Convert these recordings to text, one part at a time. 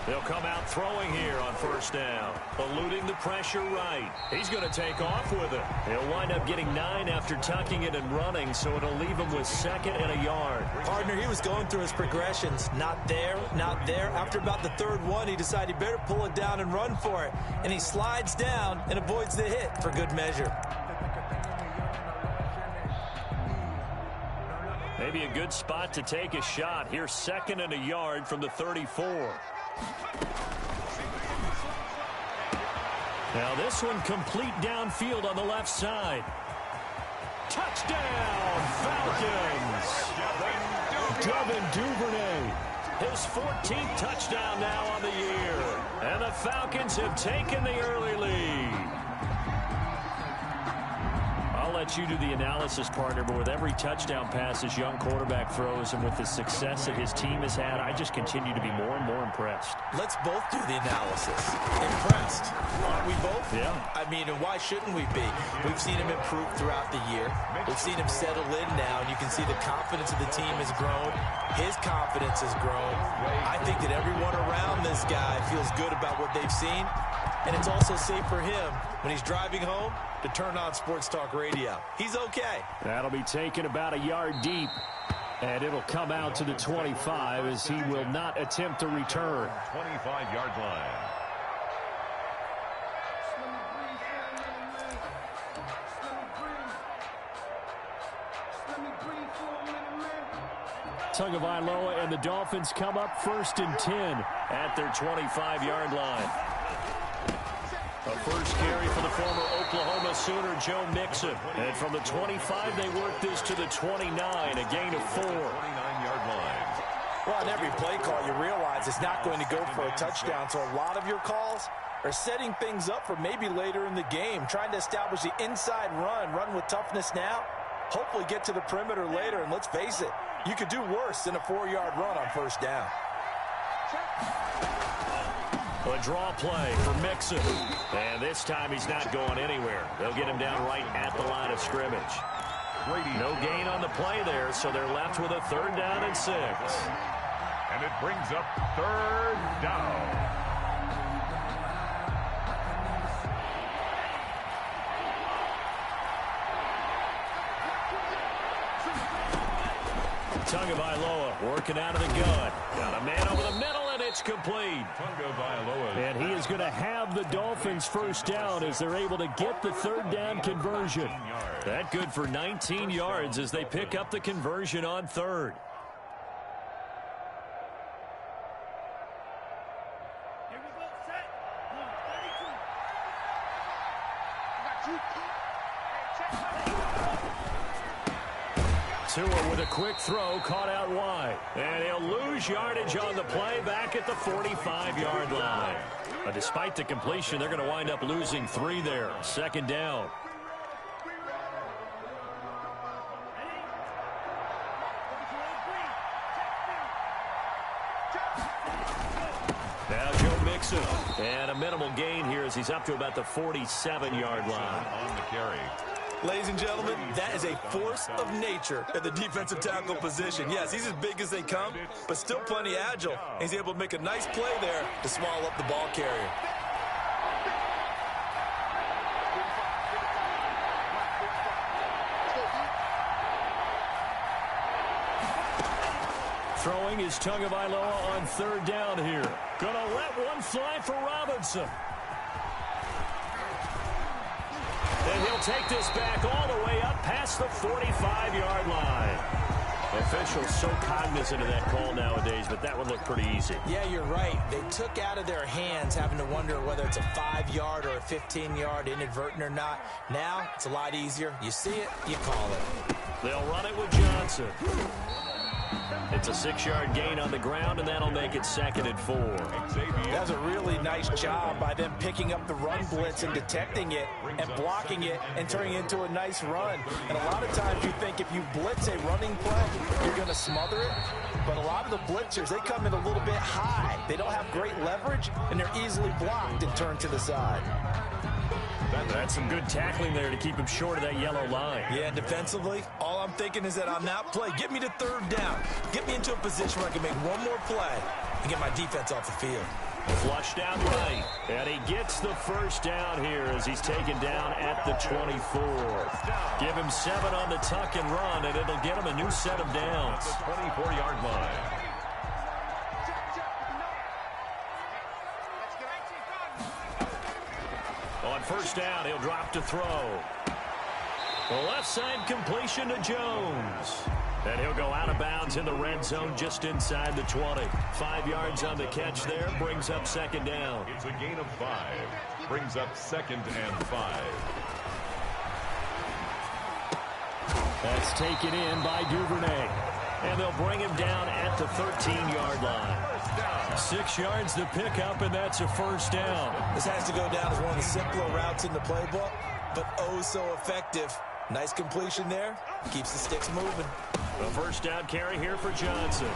They'll come out throwing here on first down. Eluding the pressure right. He's going to take off with it. He'll wind up getting 9 after tucking it and running, so it'll leave him with 2nd and a yard. Partner, he was going through his progressions. Not there, not there. After about the 3rd one, he decided he better pull it down and run for it. And he slides down and avoids the hit for good measure. Maybe a good spot to take a shot. Here's 2nd and a yard from the 34. Now this one complete downfield on the left side. Touchdown, Falcons! Devin Duvernay, his 14th touchdown now on the year. And the Falcons have taken the early lead. I'll let you do the analysis, partner, but with every touchdown pass this young quarterback throws and with the success that his team has had, I just continue to be more and more impressed. Let's both do the analysis. Impressed. Aren't we both? Yeah. I mean, and why shouldn't we be? We've seen him improve throughout the year. We've seen him settle in now, and you can see the confidence of the team has grown. His confidence has grown. I think that everyone around this guy feels good about what they've seen, and it's also safe for him when he's driving home to turn on Sports Talk Radio. He's okay. That'll be taken about a yard deep, and it'll come out to the 25 as he will not attempt to return. 25-yard line. Tagovailoa and the Dolphins come up 1st and 10 at their 25-yard line. A first carry for the former Oklahoma Sooner, Joe Mixon. And from the 25, they work this to the 29, a gain of 4. 29-yard line. Well, on every play call, you realize it's not going to go for a touchdown, so a lot of your calls are setting things up for maybe later in the game, trying to establish the inside run with toughness now, hopefully get to the perimeter later, and let's face it, you could do worse than a 4-yard run on first down. A draw play for Mixon. And this time he's not going anywhere. They'll get him down right at the line of scrimmage. No gain on the play there, so they're left with a 3rd down and 6. And it brings up 3rd down. Tagovailoa working out of the gun. Got a man over the middle, and it's complete. Tagovailoa. And he is going to have the Dolphins first down as they're able to get the 3rd down conversion. That good for 19 yards as they pick up the conversion on 3rd. Tua with a quick throw, caught out wide. And he'll lose yardage on the play back at the 45-yard line. But despite the completion, they're going to wind up losing 3 there. 2nd down. Now Joe Mixon. And a minimal gain here as he's up to about the 47-yard line. On the carry. Ladies and gentlemen, that is a force of nature at the defensive tackle position. Yes, he's as big as they come, but still plenty agile. He's able to make a nice play there to swallow up the ball carrier. Throwing is Tagovailoa on 3rd down here. Gonna let one fly for Robinson. And he'll take this back all the way up past the 45-yard line. Officials so cognizant of that call nowadays, but that one looked pretty easy. Yeah, you're right. They took out of their hands having to wonder whether it's a 5-yard or a 15-yard inadvertent or not. Now, it's a lot easier. You see it, you call it. They'll run it with Johnson. It's a 6-yard gain on the ground, and that'll make it 2nd and 4. That's a really nice job by them picking up the run blitz and detecting it and blocking it and turning it into a nice run. And a lot of times you think if you blitz a running play, you're going to smother it. But a lot of the blitzers, they come in a little bit high. They don't have great leverage, and they're easily blocked and turned to the side. That's some good tackling there to keep him short of that yellow line. Yeah, defensively, all I'm thinking is that on that play, get me to 3rd down. Get me into a position where I can make one more play and get my defense off the field. Flushed out right. And he gets the first down here as he's taken down at the 24. Give him 7 on the tuck and run, and it'll get him a new set of downs. The 24-yard line. On first down, he'll drop to throw. The left side completion to Jones. And he'll go out of bounds in the red zone just inside the 20. 5 yards on the catch there, brings up second down. It's a gain of 5. Brings up 2nd and 5. That's taken in by Duvernay. And they'll bring him down at the 13-yard line. 6 yards to pick up, and that's a first down. This has to go down as one of the simpler routes in the playbook, but oh so effective. Nice completion there. Keeps the sticks moving. A first down carry here for Johnson.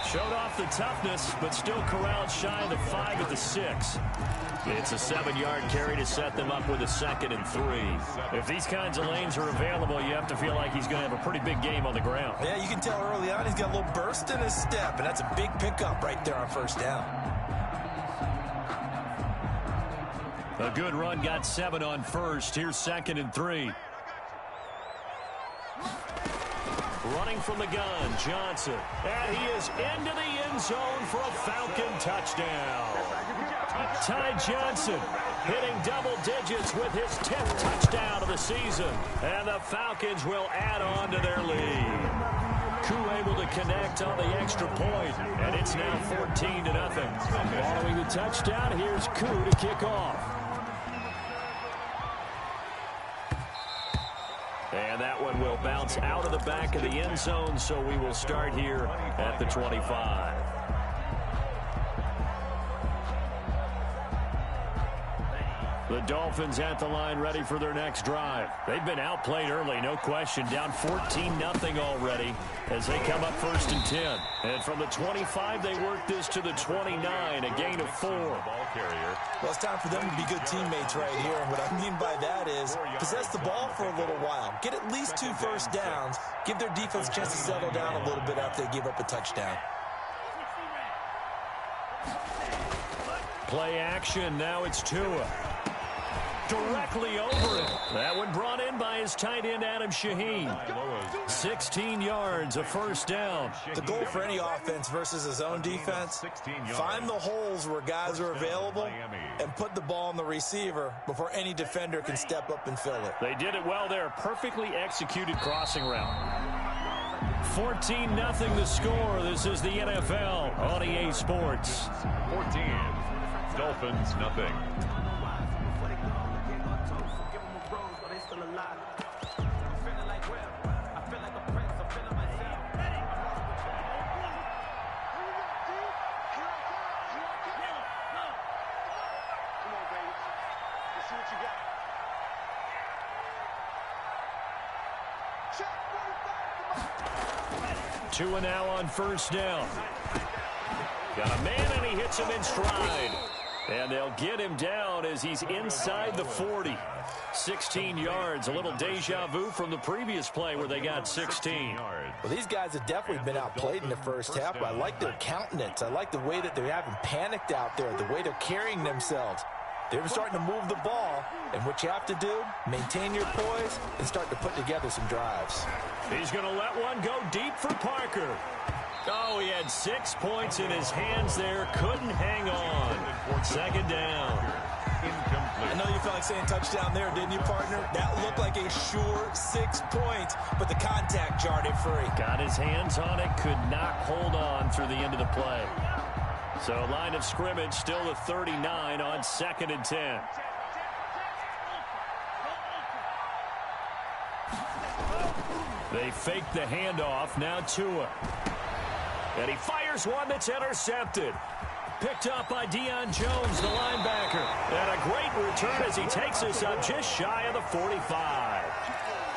Showed off the toughness, but still corralled shy of the 5 at the 6. It's a 7-yard carry to set them up with a 2nd and 3. If these kinds of lanes are available, you have to feel like he's going to have a pretty big game on the ground. Yeah, you can tell early on he's got a little burst in his step, and that's a big pickup right there on first down. A good run, got 7 on first. Here's 2nd and 3. Running from the gun, Johnson. And he is into the end zone for a Falcon touchdown. Ty Johnson hitting double digits with his 10th touchdown of the season. And the Falcons will add on to their lead. Koo able to connect on the extra point, and it's now 14-0. Following the touchdown, here's Koo to kick off. And that one will bounce out of the back of the end zone, so we will start here at the 25. The Dolphins at the line ready for their next drive. They've been outplayed early, no question. Down 14-0 already as they come up 1st and 10. And from the 25, they work this to the 29, a gain of 4. Ball carrier. Well, it's time for them to be good teammates right here. And what I mean by that is possess the ball for a little while. Get at least 2 first downs. Give their defense a chance to settle down a little bit after they give up a touchdown. Play action. Now it's Tua. Directly over it. That one brought in by his tight end, Adam Shaheen. 16 yards, a first down. The goal for any offense versus his own defense, find the holes where guys are available and put the ball on the receiver before any defender can step up and fill it. They did it well there. Perfectly executed crossing route. 14-0 the score. This is the NFL on EA Sports. 14. Dolphins, nothing. Tua now on first down. Got a man, and he hits him in stride. And they'll get him down as he's inside the 40. 16 yards, a little deja vu from the previous play where they got 16. Well, these guys have definitely been outplayed in the first half, but I like their countenance. I like the way that they haven't panicked out there, the way they're carrying themselves. They're starting to move the ball, and what you have to do, maintain your poise and start to put together some drives. He's going to let one go deep for Parker. Oh, he had 6 points in his hands there. Couldn't hang on. Second down. I know you felt like saying touchdown there, didn't you, partner? That looked like a sure 6 points, but the contact jarred it free. Got his hands on it, could not hold on through the end of the play. So line of scrimmage still the 39 on 2nd and 10. They fake the handoff. Now Tua. And he fires one that's intercepted. Picked up by Deion Jones, the linebacker. And a great return as he takes us up just shy of the 45.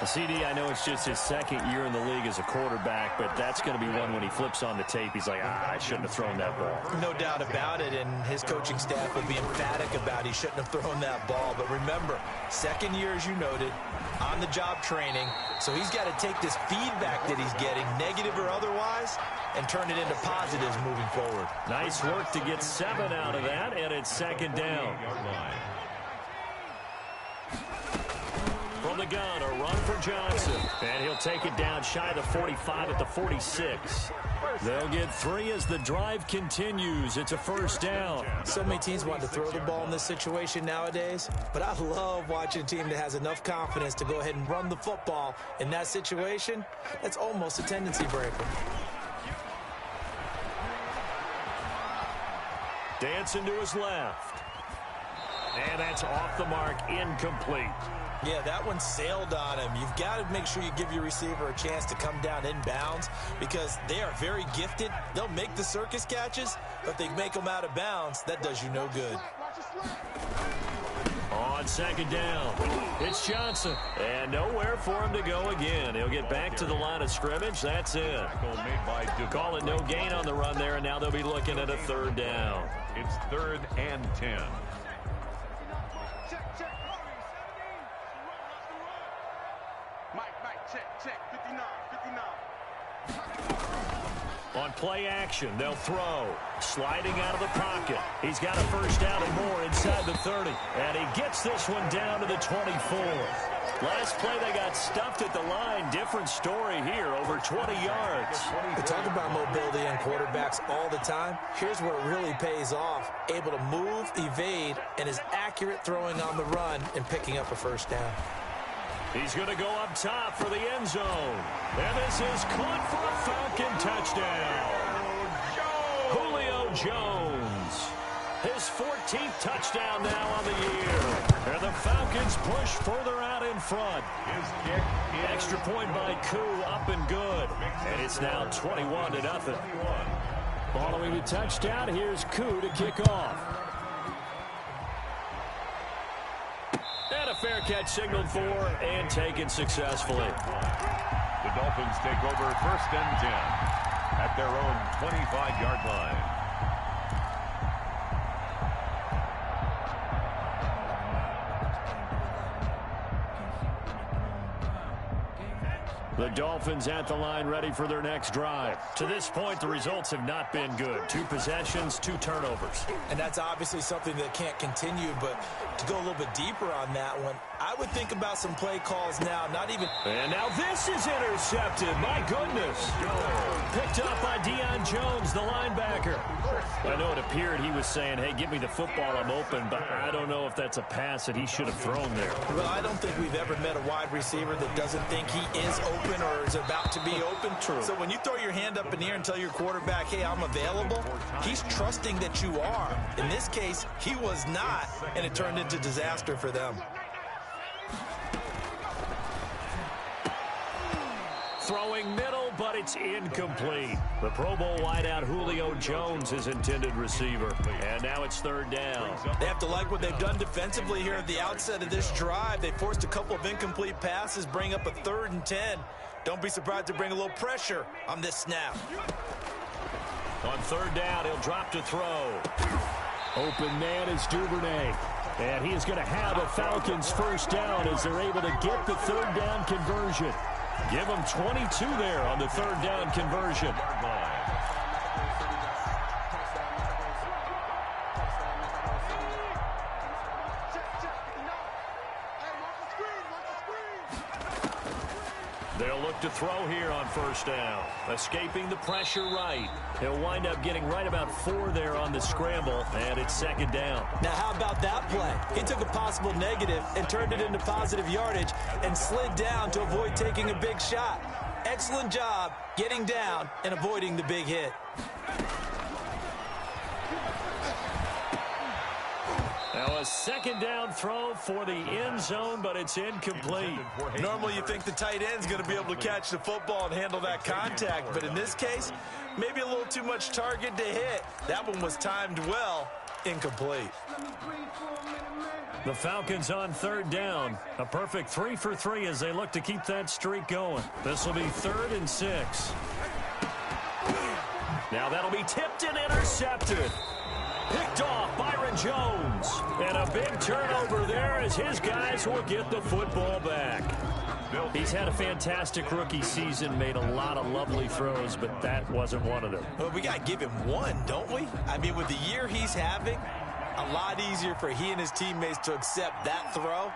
CD, I know it's just his second year in the league as a quarterback, but that's going to be one when he flips on the tape, he's like, I shouldn't have thrown that ball. No doubt about it, and his coaching staff will be emphatic about he shouldn't have thrown that ball. But remember, second year, as you noted, on-the-job training, so he's got to take this feedback that he's getting, negative or otherwise, and turn it into positives moving forward. Nice work to get 7 out of that, and it's second down. From the gun, a run for Johnson. And he'll take it down shy of the 45 at the 46. They'll get 3 as the drive continues. It's a first down. So many teams want to throw the ball in this situation nowadays, but I love watching a team that has enough confidence to go ahead and run the football. In that situation, that's almost a tendency breaker. Dancing to his left. And that's off the mark, incomplete. Yeah, that one sailed on him. You've got to make sure you give your receiver a chance to come down inbounds because they are very gifted. They'll make the circus catches, but if they make them out of bounds, that does you no good. On second down, it's Johnson. And nowhere for him to go again. He'll get back to the line of scrimmage. That's it. Call it no gain on the run there, and now they'll be looking at a third down. It's 3rd and 10. On play action, they'll throw. Sliding out of the pocket. He's got a first down and more inside the 30. And he gets this one down to the 24. Last play, they got stuffed at the line. Different story here, over 20 yards. We talk about mobility and quarterbacks all the time. Here's where it really pays off. Able to move, evade, and is accurate throwing on the run and picking up a first down. He's going to go up top for the end zone. And this is caught for a Falcon touchdown. Julio Jones. His 14th touchdown now on the year. And the Falcons push further out in front. Extra point by Koo, up and good. And it's now 21-0. Following the touchdown, here's Koo to kick off. And a fair catch signaled for and taken successfully. The Dolphins take over 1st and 10 at their own 25-yard line. The Dolphins at the line ready for their next drive. To this point, the results have not been good. 2 possessions, 2 turnovers. And that's obviously something that can't continue, but to go a little bit deeper on that one, I would think about some play calls now, not even... And now this is intercepted. My goodness. Picked up by Deion Jones, the linebacker. I know it appeared he was saying, hey, give me the football, I'm open, but I don't know if that's a pass that he should have thrown there. Well, I don't think we've ever met a wide receiver that doesn't think he is open or is about to be open. True. So when you throw your hand up in the air and tell your quarterback, hey, I'm available, he's trusting that you are. In this case, he was not, and it turned into disaster for them. Throwing middle, but it's incomplete. The Pro Bowl wideout Julio Jones is intended receiver. And now it's 3rd down. They have to like what they've done defensively here at the outset of this drive. They forced a couple of incomplete passes, bring up a 3rd and 10. Don't be surprised to bring a little pressure on this snap. On 3rd down, he'll drop to throw. Open man is Duvernay. And he is going to have a Falcons first down as they're able to get the 3rd down conversion. Give them 22 there on the 3rd down conversion. They'll look to throw here on 1st down. Escaping the pressure right. He'll wind up getting right about 4 there on the scramble, and it's 2nd down. Now, how about that play? He took a possible negative and turned it into positive yardage and slid down to avoid taking a big shot. Excellent job getting down and avoiding the big hit. Now a 2nd down throw for the end zone, but it's incomplete. Normally you think the tight end's going to be able to catch the football and handle that contact, but in this case, maybe a little too much target to hit. That one was timed well, incomplete. The Falcons on third down. A perfect 3 for 3 as they look to keep that streak going. This will be 3rd and 6. Now that'll be tipped and intercepted. Picked off Byron Jones. And a big turnover there as his guys will get the football back. He's had a fantastic rookie season, made a lot of lovely throws, but that wasn't one of them. Well, we got to give him one, don't we? I mean, with the year he's having, a lot easier for he and his teammates to accept that throw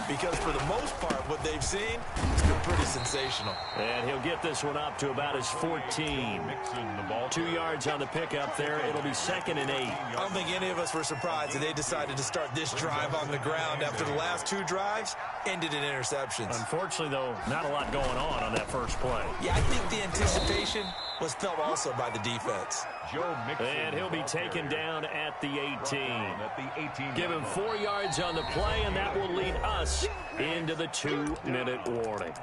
because for the most part, what they've seen has been pretty sensational. And he'll get this one up to about his 14. 2 yards on the pickup there. It'll be 2nd and 8. I don't think any of us were surprised that they decided to start this drive on the ground after the last 2 drives ended in interceptions. Unfortunately, though, not a lot going on that first play. Yeah, I think the anticipation was felt also by the defense. And he'll be taken down at the 18. Give him 4 yards on the play, and that will lead us into the 2-minute warning.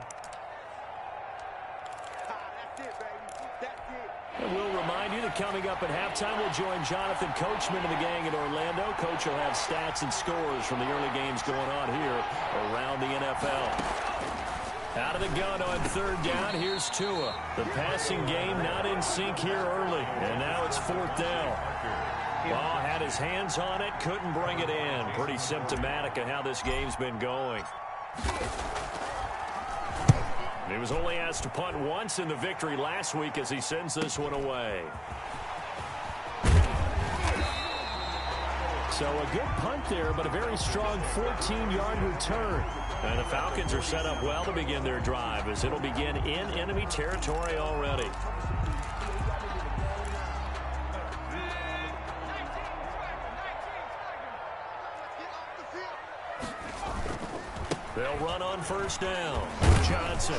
And we'll remind you that coming up at halftime, we'll join Jonathan Coachman and the gang in Orlando. Coach will have stats and scores from the early games going on here around the NFL. Out of the gun on third down, here's Tua. The passing game not in sync here early, and now it's 4th down. Ball had his hands on it, couldn't bring it in. Pretty symptomatic of how this game's been going. He was only asked to punt once in the victory last week as he sends this one away. So a good punt there, but a very strong 14-yard return. And the Falcons are set up well to begin their drive as it'll begin in enemy territory already. They'll run on first down. Johnson.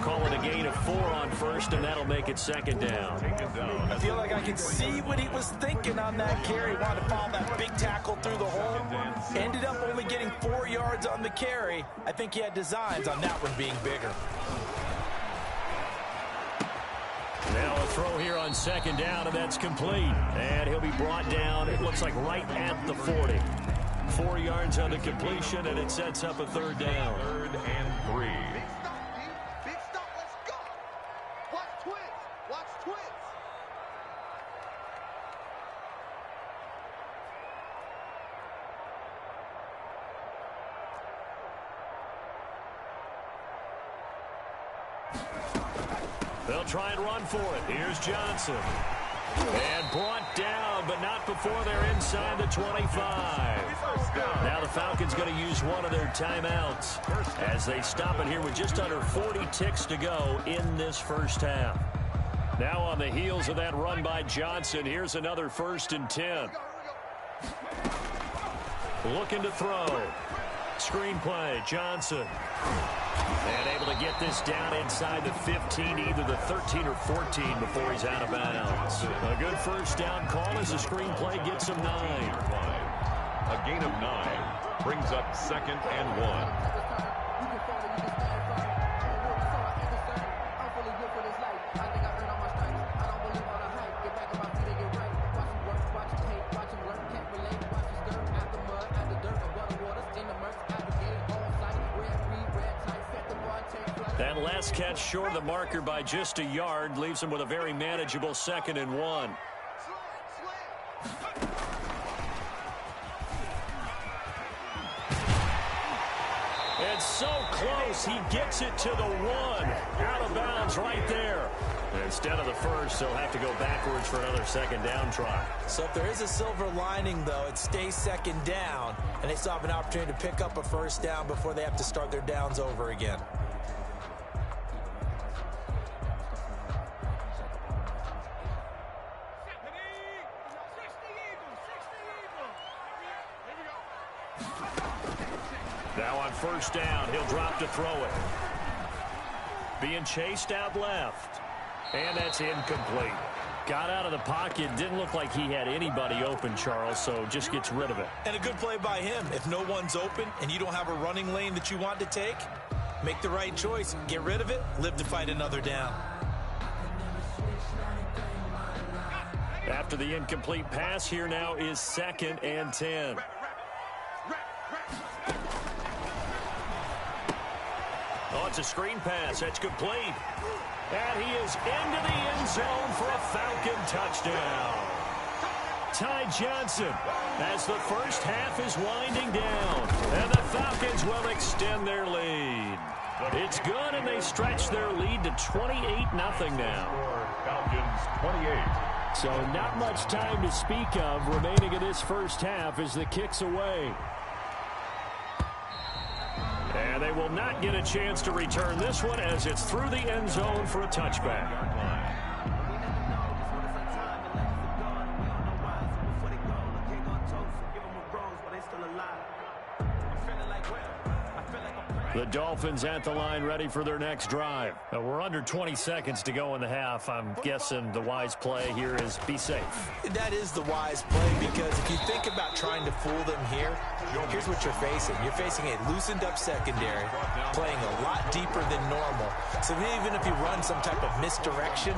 Call it a gain of 4 on first, and that'll make it 2nd down. I feel like I can see what he was thinking on that carry. Wanted to follow that big tackle through the hole. Ended up only getting 4 yards on the carry. I think he had designs on that one being bigger. Now a throw here on 2nd down, and that's complete. And he'll be brought down, it looks like right at the 40. 4 yards on the completion, and it sets up a 3rd down. 3rd and 3. Big stop, let's go. Watch twins. Watch twins. They'll try and run for it. Here's Johnson. And brought down, but not before they're inside the 25. Now the Falcons going to use one of their timeouts as they stop it here with just under 40 ticks to go in this first half. Now on the heels of that run by Johnson, here's another 1st and 10. Looking to throw. Screen play, Johnson. And able to get this down inside the 15, either the 13 or 14 before he's out of bounds. A good first down call as the screenplay gets him 9. A gain of 9 brings up 2nd and 1. That last catch short of the marker by just a yard leaves him with a very manageable 2nd and 1. It's so close. He gets it to the 1. Out of bounds right there. Instead of the first, they'll have to go backwards for another 2nd down try. So if there is a silver lining, though, it stays 2nd down, and they still have an opportunity to pick up a 1st down before they have to start their downs over again. Now on first down, he'll drop to throw it. Being chased out left. And that's incomplete. Got out of the pocket. Didn't look like he had anybody open, Charles, so just gets rid of it. And a good play by him. If no one's open and you don't have a running lane that you want to take, make the right choice. Get rid of it. Live to fight another down. After the incomplete pass, here now is 2nd and 10. Now it's a screen pass. That's complete. And he is into the end zone for a Falcon touchdown. Ty Johnson, as the first half is winding down, and the Falcons will extend their lead. It's good, and they stretch their lead to 28-0 now. Falcons 28. So not much time to speak of remaining in this first half as the kick's away. And they will not get a chance to return this one as it's through the end zone for a touchback. The Dolphins at the line ready for their next drive. We're under 20 seconds to go in the half. I'm guessing the wise play here is be safe. That is the wise play because if you think about trying to fool them here, here's what you're facing. You're facing a loosened up secondary, playing a lot deeper than normal. So even if you run some type of misdirection,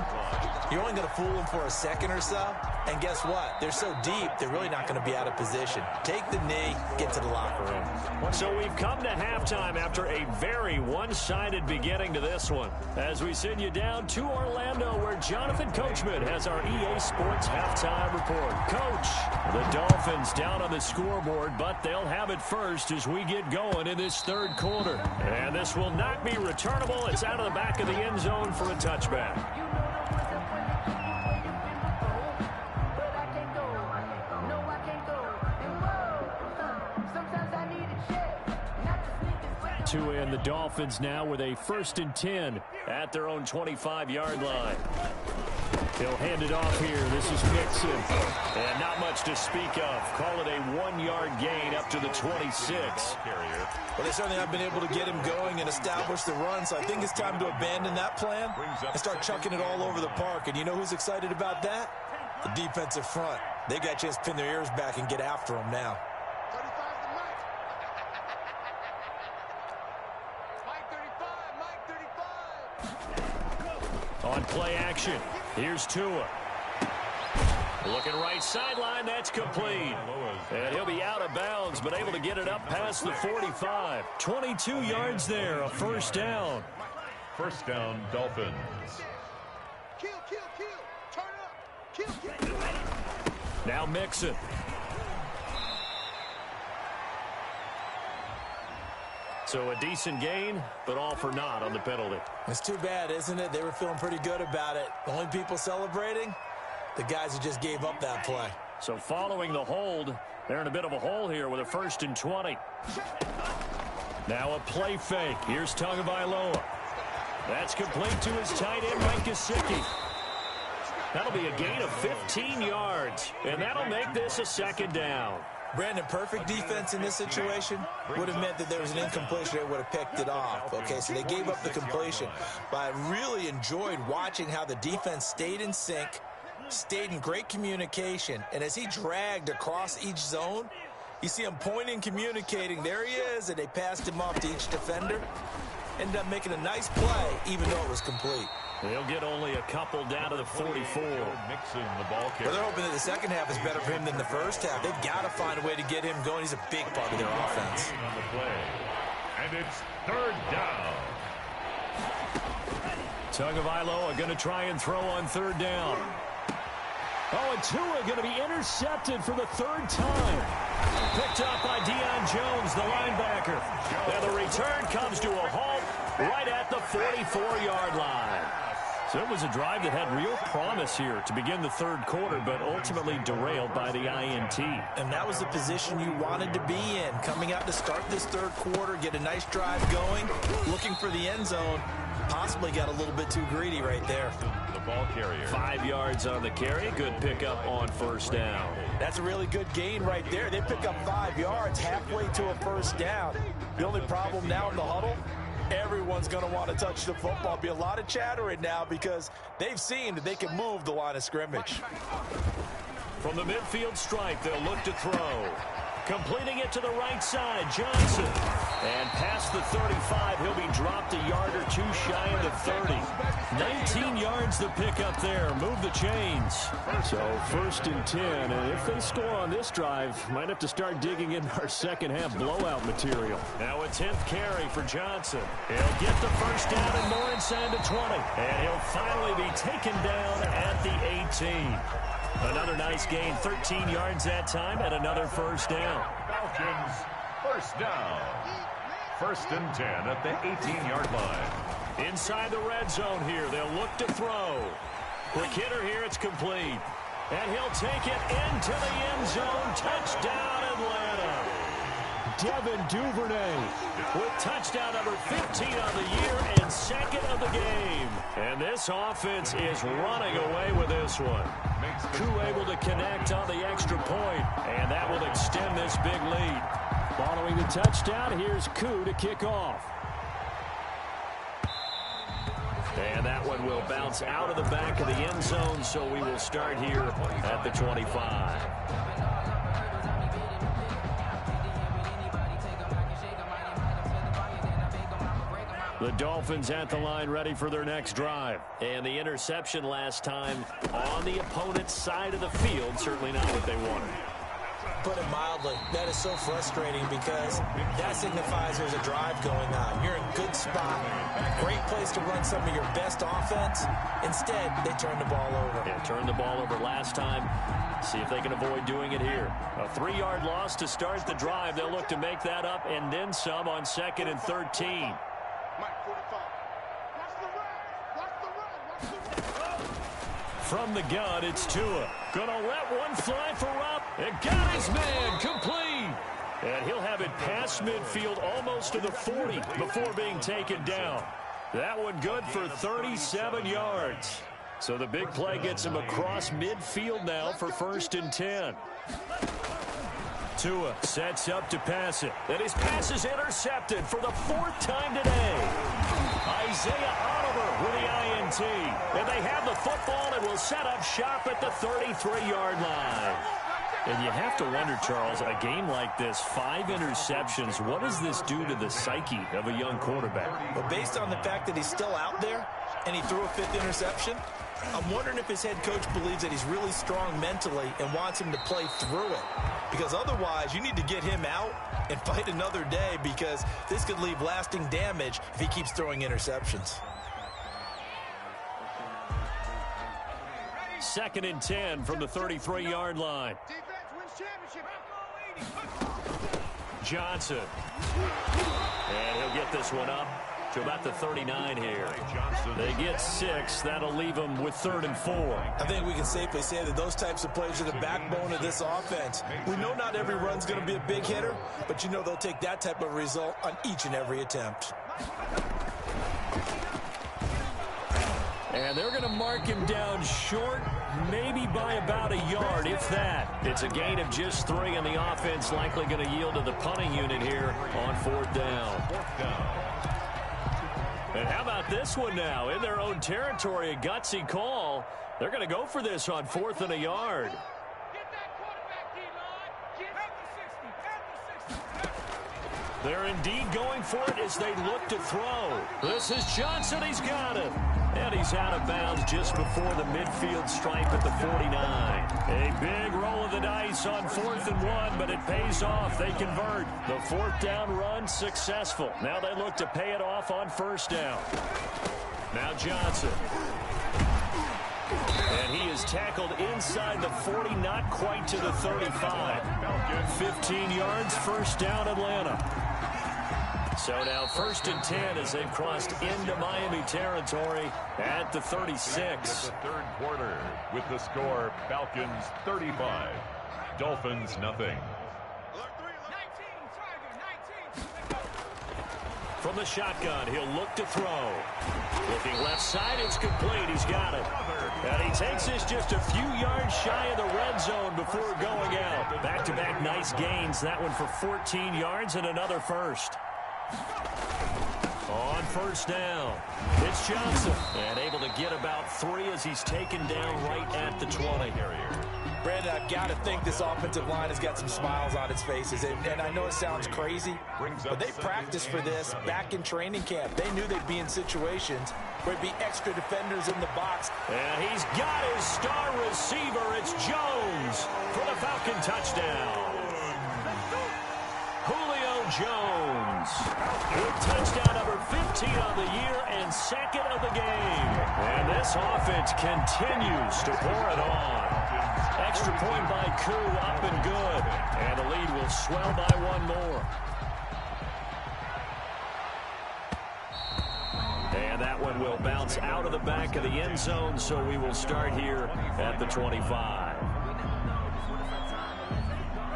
you're only going to fool them for a second or so. And guess what? They're so deep, they're really not going to be out of position. Take the knee, get to the locker room. So we've come to halftime after a very one-sided beginning to this one. As we send you down to Orlando, where Jonathan Coachman has our EA Sports halftime report. Coach, the Dolphins down on the scoreboard, but they'll have it first as we get going in this third quarter. And this will not be returnable. It's out of the back of the end zone for a touchback. Two in, the Dolphins now with a 1st and 10 at their own 25-yard line. They'll hand it off here. This is Mixon. And not much to speak of. Call it a 1-yard gain up to the 26. Well, they certainly have been able to get him going and establish the run, so I think it's time to abandon that plan and start chucking it all over the park. And you know who's excited about that? The defensive front. They got a chance to pin their ears back and get after him now. On play action, here's Tua. Looking right sideline, that's complete. And he'll be out of bounds, but able to get it up past the 45. 22 yards there, a first down. First down, Dolphins. Kill, kill, kill. Turn up. Kill, kill. Now Mixon. So a decent gain, but all for naught on the penalty. It's too bad, isn't it? They were feeling pretty good about it. The only people celebrating, the guys who just gave up that play. So following the hold, they're in a bit of a hole here with a 1st and 20. Now a play fake. Here's Tagovailoa. That's complete to his tight end, Mike Gesicki. That'll be a gain of 15 yards, and that'll make this a 2nd down. Brandon, perfect defense in this situation would have meant that there was an incompletion. They would have picked it off. Okay, so they gave up the completion. But I really enjoyed watching how the defense stayed in sync, stayed in great communication. And as he dragged across each zone, you see him pointing, communicating. There he is, and they passed him off to each defender. Ended up making a nice play, even though it was complete. They'll get only a couple down to the 44. Mixon, the ball carrier. Well, they're hoping that the second half is better for him than the first half. They've got to find a way to get him going. He's a big part of their offense. On the play. And it's 3rd down. Tagovailoa going to try and throw on 3rd down. Oh, and Tua going to be intercepted for the 3rd time. Picked up by Deion Jones, the linebacker. Now the return comes to a halt right at the 44-yard line. So it was a drive that had real promise here to begin the 3rd quarter, but ultimately derailed by the INT. And that was the position you wanted to be in, coming out to start this 3rd quarter, get a nice drive going, looking for the end zone. Possibly got a little bit too greedy right there. The ball carrier. 5 yards on the carry. Good pickup on 1st down. That's a really good gain right there. They pick up 5 yards halfway to a 1st down. The only problem now in the huddle, everyone's going to want to touch the football. Be a lot of chattering now because they've seen that they can move the line of scrimmage. From the midfield stripe, they'll look to throw. Completing it to the right side, Johnson. And past the 35, he'll be dropped a yard or two shy of the 30. 19 yards to pick up there. Move the chains. So 1st and 10. And if they score on this drive, might have to start digging in our second half blowout material. Now a 10th carry for Johnson. He'll get the first down and more inside the 20. And he'll finally be taken down at the 18. Another nice gain, 13 yards that time, and another first down. Falcons, first down. 1st and 10 at the 18-yard line. Inside the red zone here, they'll look to throw. Quick hitter here, it's complete. And he'll take it into the end zone. Touchdown, Atlanta. Devin Duvernay with touchdown number 15 on the year and 2nd of the game. And this offense is running away with this one. Koo able to connect on the extra point, and that will extend this big lead. Following the touchdown, here's Koo to kick off. And that one will bounce out of the back of the end zone, so we will start here at the 25. The Dolphins at the line ready for their next drive. And the interception last time on the opponent's side of the field, certainly not what they wanted. Put it mildly, that is so frustrating because that signifies there's a drive going on. You're in a good spot, great place to run some of your best offense. Instead, they turn the ball over. Yeah, turned the ball over last time. See if they can avoid doing it here. A 3-yard loss to start the drive. They'll look to make that up and then some on 2nd and 13. From the gun, it's Tua. Gonna let one fly for Rupp. It got his man complete. And he'll have it past midfield almost to the 40 before being taken down. That one good for 37 yards. So the big play gets him across midfield now for 1st and 10. Tua sets up to pass it. And his pass is intercepted for the 4th time today. Isaiah Oliver with the INT. And they have the football and will set up shop at the 33-yard line. And you have to wonder, Charles, a game like this, 5 interceptions, what does this do to the psyche of a young quarterback? But based on the fact that he's still out there and he threw a 5th interception, I'm wondering if his head coach believes that he's really strong mentally and wants him to play through it. Because otherwise, you need to get him out and fight another day because this could leave lasting damage if he keeps throwing interceptions. 2nd and 10 from the 33-yard line. Johnson. And he'll get this one up to about the 39 here. They get 6. That'll leave them with 3rd and 4. I think we can safely say that those types of plays are the backbone of this offense. We know not every run's going to be a big hitter, but you know they'll take that type of result on each and every attempt. And they're going to mark him down short, maybe by about a yard, if that. It's a gain of just 3, and the offense likely going to yield to the punting unit here on 4th down. And how about this one now? In their own territory, a gutsy call. They're going to go for this on 4th and a yard. They're indeed going for it as they look to throw. This is Johnson. He's got it. And he's out of bounds just before the midfield stripe at the 49. A big roll of the dice on 4th and 1, but it pays off. They convert. The 4th down run successful. Now they look to pay it off on 1st down. Now Johnson. And he is tackled inside the 40, not quite to the 35. 15 yards, 1st down Atlanta. So now 1st and 10 as they've crossed into Miami territory at the 36. The 3rd quarter with the score Falcons 35, Dolphins nothing. From the shotgun, he'll look to throw. Looking left side, it's complete. He's got it. And he takes this just a few yards shy of the red zone before going out. Back-to-back nice gains. That one for 14 yards and another first. On 1st down, it's Johnson. And able to get about 3 as he's taken down right at the 20. Brandon, I've got to think this offensive line has got some smiles on its faces. And I know it sounds crazy, but they practiced for this back in training camp. They knew they'd be in situations where there'd be extra defenders in the box. And he's got his star receiver. It's Jones for the Falcon touchdown. Julio Jones with touchdown number 15 on the year and second of the game. And this offense continues to pour it on. Extra point by Koo, up and good. And the lead will swell by one more. And that one will bounce out of the back of the end zone, so we will start here at the 25.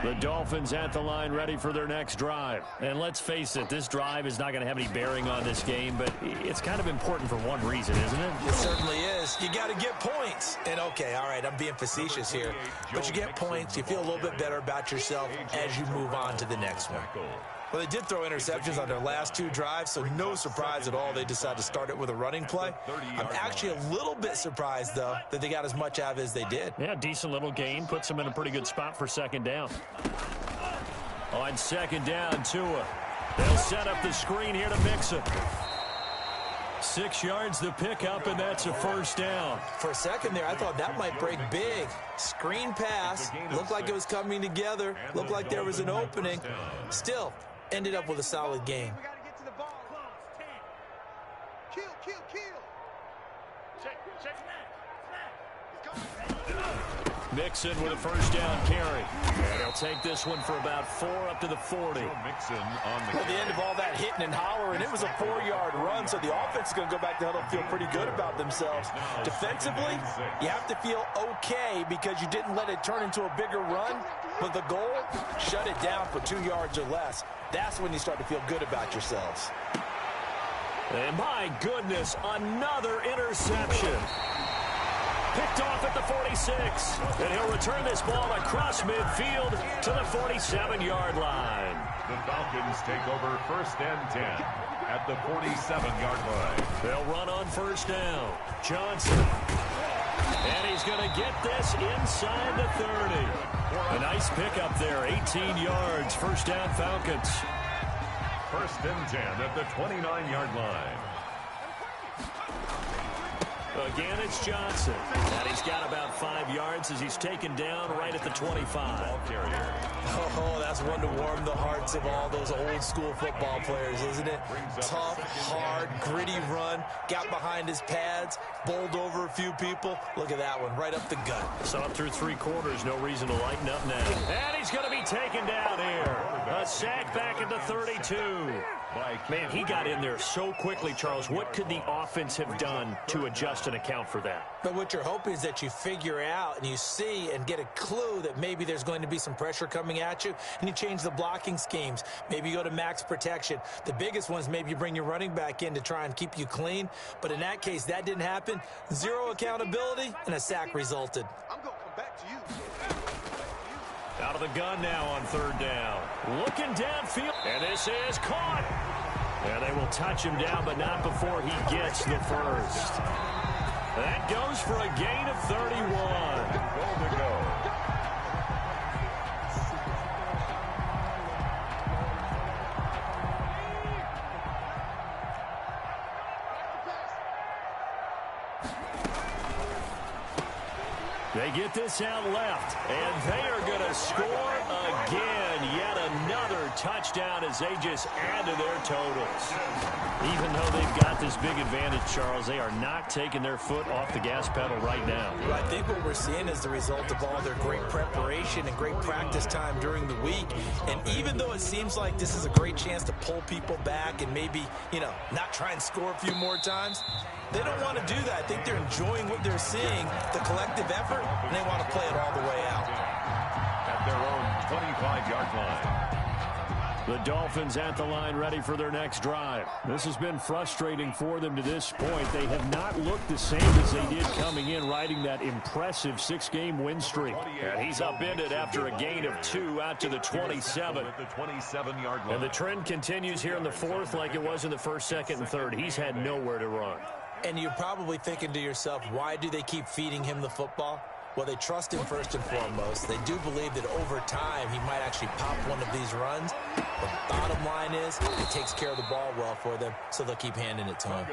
The Dolphins at the line ready for their next drive. And let's face it, this drive is not going to have any bearing on this game, but it's kind of important for one reason, isn't it? It certainly is. You got to get points. And, okay, all right, I'm being facetious here. But you get points, you feel a little bit better about yourself as you move on to the next one. Well, they did throw interceptions on their last two drives, so no surprise at all they decided to start it with a running play. I'm actually a little bit surprised, though, that they got as much out of it as they did. Yeah, decent little gain. Puts them in a pretty good spot for second down. On second down, Tua. They'll set up the screen here to Mixon. 6 yards the pickup, and that's a first down. For a second there, I thought that might break big. Screen pass. Looked like it was coming together. Looked like there was an opening. Still, ended up with a solid game. We got to get to the ball. Kill. Mixon with a first down carry. And he'll take this one for about 4 up to the 40. Mixon on the At the end of all that hitting and hollering, it was a 4-yard run, so the offense is going to go back to huddle, feel pretty good about themselves. Defensively, you have to feel okay because you didn't let it turn into a bigger run. But the goal, shut it down for 2 yards or less. That's when you start to feel good about yourselves. And my goodness, another interception. Picked off at the 46. And he'll return this ball across midfield to the 47-yard line. The Falcons take over first and 10 at the 47-yard line. They'll run on first down. Johnson. And he's going to get this inside the 30. A nice pickup there, 18 yards. First down, Falcons. First and 10 at the 29-yard line. Again, it's Johnson. And he's got about 5 yards as he's taken down right at the 25. Oh, that's one to warm the hearts of all those old school football players, isn't it? Tough, hard, gritty run. Got behind his pads, bowled over a few people. Look at that one, right up the gut. Saw it through 3 quarters. No reason to lighten up now. And he's going to be taken down here. A sack back at the 32. Man, he got in there so quickly, Charles. What could the offense have done to adjust and account for that? But what you're hoping is that you figure out and you see and get a clue that maybe there's going to be some pressure coming at you, and you change the blocking schemes. Maybe you go to max protection. The biggest ones, maybe you bring your running back in to try and keep you clean. But in that case, that didn't happen. 0 accountability, and a sack resulted. I'm going to come back to you. Out of the gun now on third down. Looking downfield. And this is caught. And they will touch him down, but not before he gets the first. That goes for a gain of 31. Goal to go. They get this out left, and they are going to score again. Yet another touchdown as they just add to their totals. Even though they've got this big advantage, Charles, they are not taking their foot off the gas pedal right now. Well, I think what we're seeing is the result of all their great preparation and great practice time during the week. And even though it seems like this is a great chance to pull people back and maybe, not try and score a few more times, they don't want to do that. I think they're enjoying what they're seeing, the collective effort, and they want to play it all the way out. At their own 25-yard line. The Dolphins at the line ready for their next drive. This has been frustrating for them to this point. They have not looked the same as they did coming in, riding that impressive 6-game win streak. And he's upended after a gain of 2 out to the 27. At the 27-yard line. And the trend continues here in the fourth like it was in the first, second, and third. He's had nowhere to run. And you're probably thinking to yourself, why do they keep feeding him the football? Well, they trust him first and foremost. They do believe that over time he might actually pop one of these runs. But bottom line is he takes care of the ball well for them, so they'll keep handing it to him.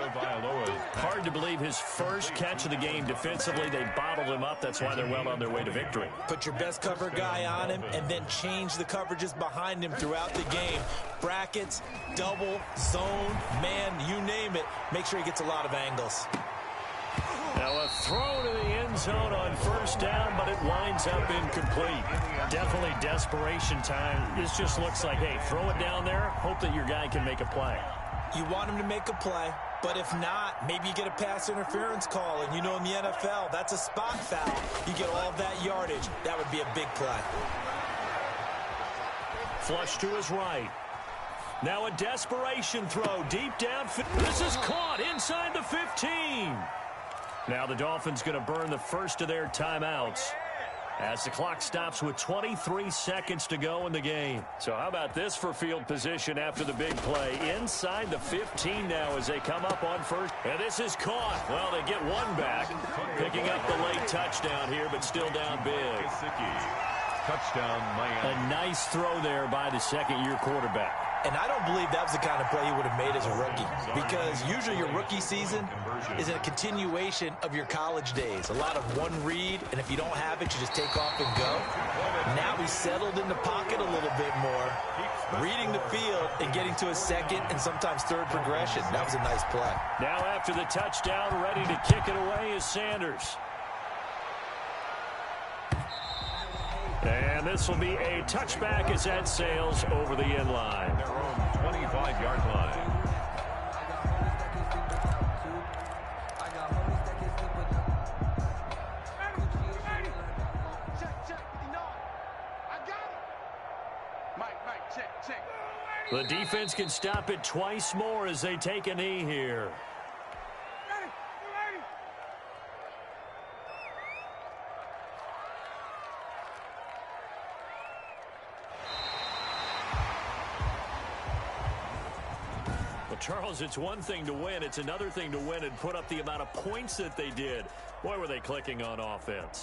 Hard to believe his first catch of the game defensively. They bottled him up. That's why they're well on their way to victory. Put your best cover guy on him and then change the coverages behind him throughout the game. Brackets, double, zone, man, you name it. Make sure he gets a lot of angles. Now a throw to the end zone on first down, but it winds up incomplete. Definitely desperation time. This just looks like, hey, throw it down there, hope that your guy can make a play. You want him to make a play, but if not, maybe you get a pass interference call, and you know in the NFL, that's a spot foul. You get all of that yardage. That would be a big play. Flush to his right. Now a desperation throw deep down. This is caught inside the 15. Now the Dolphins going to burn the first of their timeouts as the clock stops with 23 seconds to go in the game. So how about this for field position after the big play? Inside the 15 now as they come up on first. And this is caught. Well, they get one back. Picking up the late touchdown here, but still down big. Touchdown, Miami. A nice throw there by the second-year quarterback. And I don't believe that was the kind of play he would have made as a rookie, because usually your rookie season is a continuation of your college days. A lot of one read, and if you don't have it, you just take off and go. Now he's settled in the pocket a little bit more, reading the field and getting to a second and sometimes third progression. That was a nice play. Now after the touchdown, ready to kick it away is Sanders. And this will be a touchback as that sails over the end line. Their own 25-yard line. The defense can stop it twice more as they take a knee here. Charles, it's one thing to win. It's another thing to win and put up the amount of points that they did. Boy, were they clicking on offense.